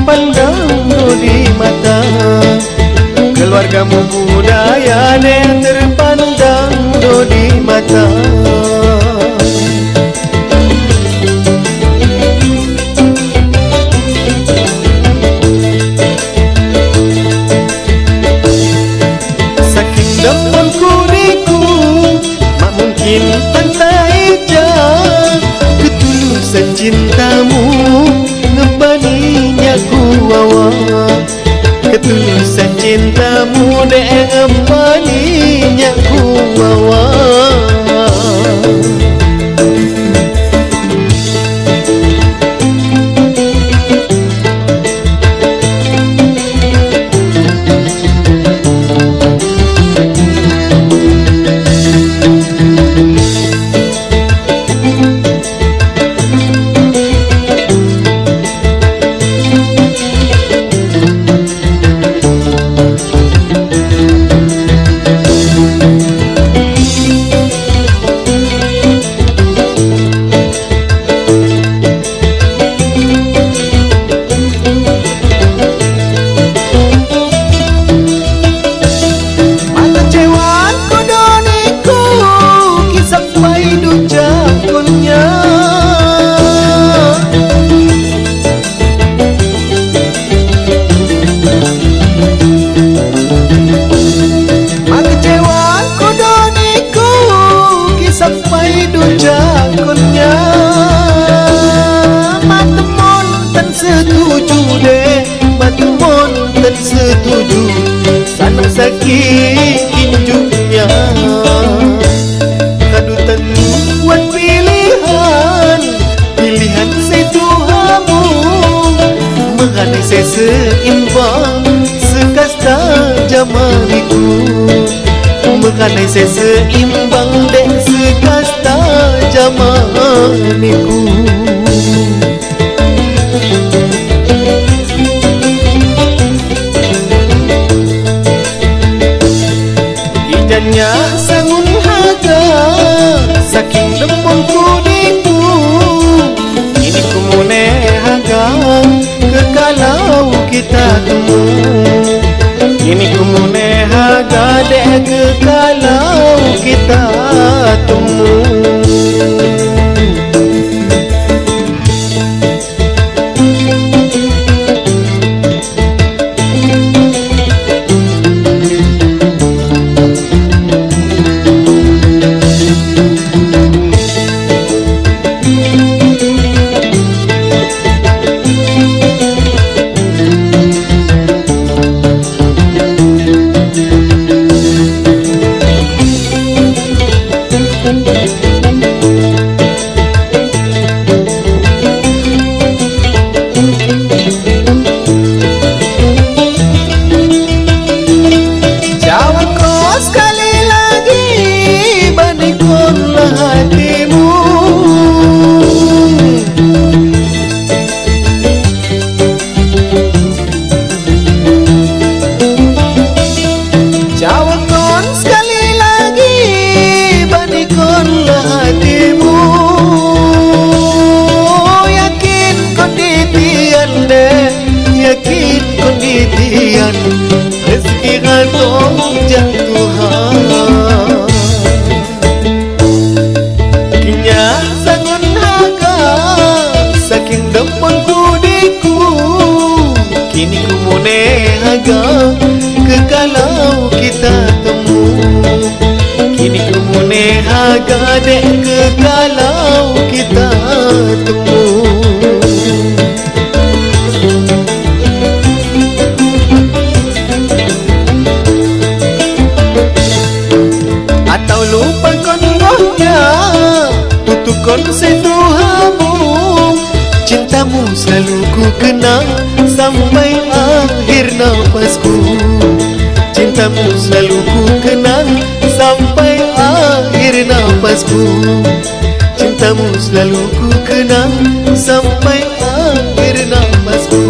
pandang di mata, keluargamu budaya yang terpandang di mata. Saking demen kuriku, mak mungkin pantai jah ketulusan cintamu ngebaninya ku wawa. Ketulusan cintamu dek ngebaninya ku wawa. Setuju sana sakit injuknya kadutan buat pilihan saya Tuhanmu mengenai saya seimbang sekasta jamaniku mengenai saya seimbang dek sekasta jamaniku. Nya sangun haga saking demen kudiku, ini ku mune haga kekalau kita temu. Ini ku mune haga dek kekalau kita temu. Rezeki gantung Tuhan kinya sangun haga saking demen kudiku, kini ku mune haga kekalau kita temu. Kini ku mune haga dek kekalau kita temu. Atau lupa kon rohnya, tutukon setuhamu. Cintamu selalu ku kenang sampai akhir nafasku. Cintamu selalu ku kenang sampai akhir nafasku. Cintamu selalu ku kenang sampai akhir nafasku.